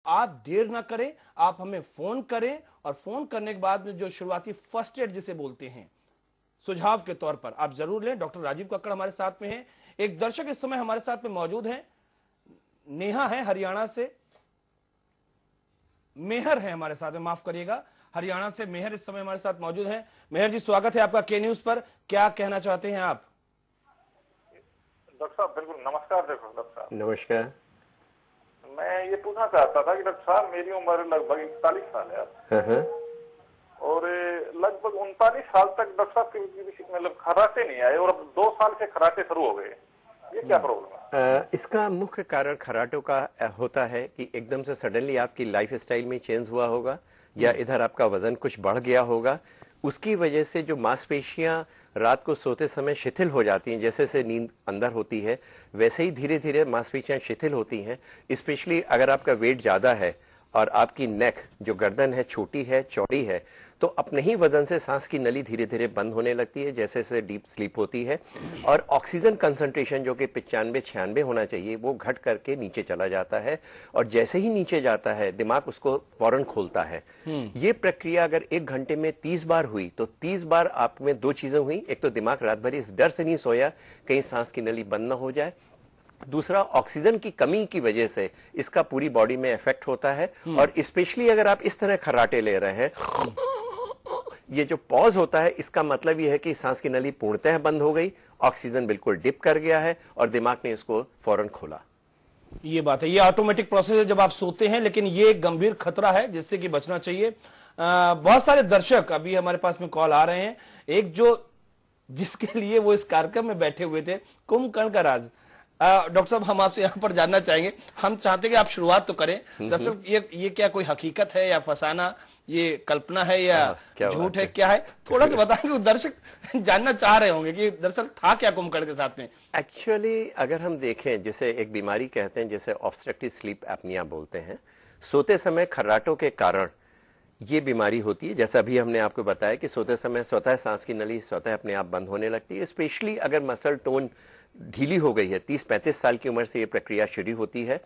आप देर ना करें, आप हमें फोन करें और फोन करने के बाद में जो शुरुआती फर्स्ट एड जिसे बोलते हैं, सुझाव के तौर पर आप जरूर लें। डॉक्टर राजीव कक्कड़ हमारे साथ में हैं। एक दर्शक इस समय हमारे साथ में मौजूद हैं, नेहा है हरियाणा से, मेहर है हमारे साथ में, माफ करिएगा, हरियाणा से मेहर इस समय हमारे साथ मौजूद है। मेहर जी, स्वागत है आपका के न्यूज पर। क्या कहना चाहते हैं आप? डॉक्टर साहब बिल्कुल नमस्कार। देखो डॉक्टर साहब, नमस्कार। मैं ये पूछना चाहता था कि डॉक्टर साहब मेरी उम्र लगभग 41 साल है और लगभग 39 साल तक डॉक्टर साहब मतलब खर्राटे नहीं आए और अब 2 साल से खर्राटे शुरू हो गए। ये क्या प्रॉब्लम है? इसका मुख्य कारण खर्राटों का होता है कि एकदम से सडनली आपकी लाइफ स्टाइल में चेंज हुआ होगा या इधर आपका वजन कुछ बढ़ गया होगा। उसकी वजह से जो मांसपेशियां रात को सोते समय शिथिल हो जाती हैं, जैसे से नींद अंदर होती है वैसे ही धीरे धीरे मांसपेशियां शिथिल होती हैं। स्पेशली अगर आपका वेट ज्यादा है और आपकी नेक जो गर्दन है छोटी है चौड़ी है, तो अपने ही वजन से सांस की नली धीरे धीरे बंद होने लगती है जैसे जैसे डीप स्लीप होती है, और ऑक्सीजन कंसंट्रेशन जो कि 95-96 होना चाहिए वो घट करके नीचे चला जाता है, और जैसे ही नीचे जाता है दिमाग उसको फौरन खोलता है। ये प्रक्रिया अगर 1 घंटे में 30 बार हुई तो 30 बार आप में 2 चीजें हुई। एक तो दिमाग रात भर इस डर से नहीं सोया कहीं सांस की नली बंद ना हो जाए, दूसरा ऑक्सीजन की कमी की वजह से इसका पूरी बॉडी में इफेक्ट होता है। और स्पेशली अगर आप इस तरह खर्राटे ले रहे हैं, ये जो पॉज होता है इसका मतलब यह है कि सांस की नली पूर्णतः बंद हो गई, ऑक्सीजन बिल्कुल डिप कर गया है और दिमाग ने इसको फौरन खोला। ये बात है, ये ऑटोमेटिक प्रोसेस है जब आप सोते हैं, लेकिन ये एक गंभीर खतरा है जिससे कि बचना चाहिए। बहुत सारे दर्शक अभी हमारे पास में कॉल आ रहे हैं। एक जो जिसके लिए वो इस कार्यक्रम में बैठे हुए थे, कुंभकर्ण का राज। डॉक्टर साहब, हम आपसे यहां पर जानना चाहेंगे, हम चाहते हैं कि आप शुरुआत तो करें। दरअसल ये क्या कोई हकीकत है या फसाना, ये कल्पना है या झूठ है, क्या है? थोड़ा सा बताएंगे, दर्शक जानना चाह रहे होंगे कि दरअसल था क्या कुंभकर्ण के साथ में। एक्चुअली अगर हम देखें, जैसे एक बीमारी कहते हैं जिसे ऑब्स्ट्रक्टिव स्लीप एपनिया बोलते हैं, सोते समय खर्राटों के कारण ये बीमारी होती है। जैसा अभी हमने आपको बताया कि सोते समय स्वतः सांस की नली स्वतः अपने आप बंद होने लगती है। स्पेशली अगर मसल टोन ढीली हो गई है, 30-35 साल की उम्र से ये प्रक्रिया शुरू होती है,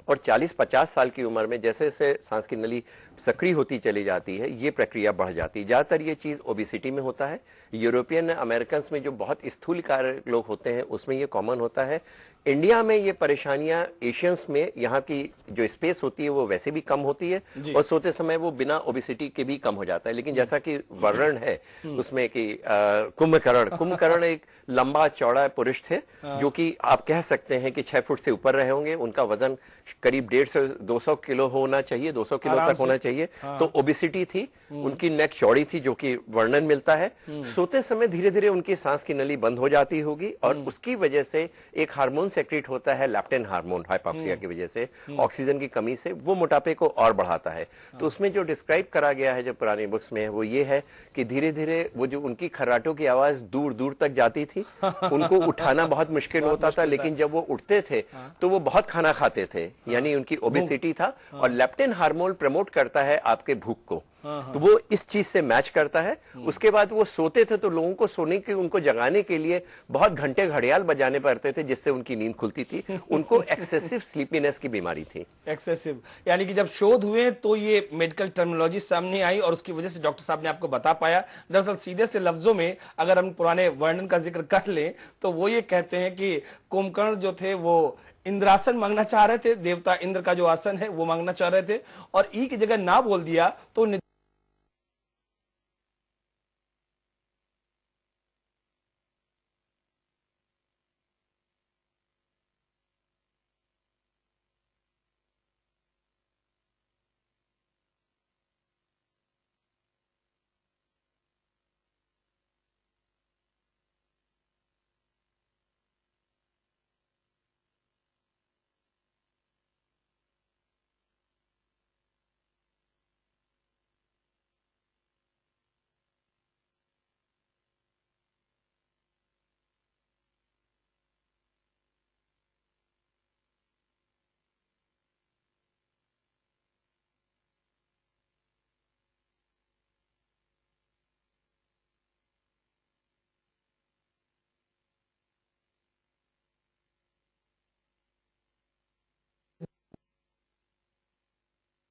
और 40-50 साल की उम्र में जैसे जैसे सांस की नली सक्रिय होती चली जाती है ये प्रक्रिया बढ़ जाती है। ज्यादातर ये चीज ओबेसिटी में होता है। यूरोपियन अमेरिकन में जो बहुत स्थूलकाय लोग होते हैं उसमें ये कॉमन होता है। इंडिया में ये परेशानियां एशियंस में, यहाँ की जो स्पेस होती है वो वैसे भी कम होती है और सोते समय वो बिना ओबेसिटी के भी कम हो जाता है। लेकिन जैसा कि वर्णन है उसमें कि कुंभकर्ण एक लंबा चौड़ा पुरुष थे जो कि आप कह सकते हैं कि 6 फुट से ऊपर रहे होंगे। उनका वजन करीब 150 से 200 किलो होना चाहिए, 200 किलो तक होना चाहिए। तो ओबेसिटी थी, उनकी नेक चौड़ी थी जो कि वर्णन मिलता है। सोते समय धीरे धीरे उनकी सांस की नली बंद हो जाती होगी और उसकी वजह से एक हार्मोन सेक्रेट होता है, लैप्टेन हार्मोन, हाइपोक्सिया की वजह से, ऑक्सीजन की कमी से, वो मोटापे को और बढ़ाता है। तो उसमें जो डिस्क्राइब करा गया है जो पुरानी बुक्स में है वो ये है कि धीरे धीरे वो जो उनकी खर्राटों की आवाज दूर दूर तक जाती थी, उनको उठाना बहुत मुश्किल होता था, लेकिन जब वो उठते थे तो वो बहुत खाना खाते थे, यानी उनकी ओबेसिटी था। और लेप्टिन हार्मोन प्रमोट करता है आपके भूख को, तो वो इस चीज से मैच करता है। उसके बाद वो सोते थे तो लोगों को सोने के, उनको जगाने के लिए बहुत घंटे घड़ियाल बजाने पड़ते थे जिससे उनकी नींद खुलती थी। उनको एक्सेसिव स्लीपीनेस की बीमारी थी। एक्सेसिव, यानी कि जब शोध हुए तो ये मेडिकल टर्मिनोलॉजी सामने आई और उसकी वजह से डॉक्टर साहब ने आपको बता पाया। दरअसल सीधे से लफ्जों में अगर हम पुराने वर्णन का जिक्र कर लें तो वो ये कहते हैं कि कुंभकर्ण जो थे वो इंद्रासन मांगना चाह रहे थे, देवता इंद्र का जो आसन है वो मांगना चाह रहे थे, और ई की जगह ना बोल दिया तो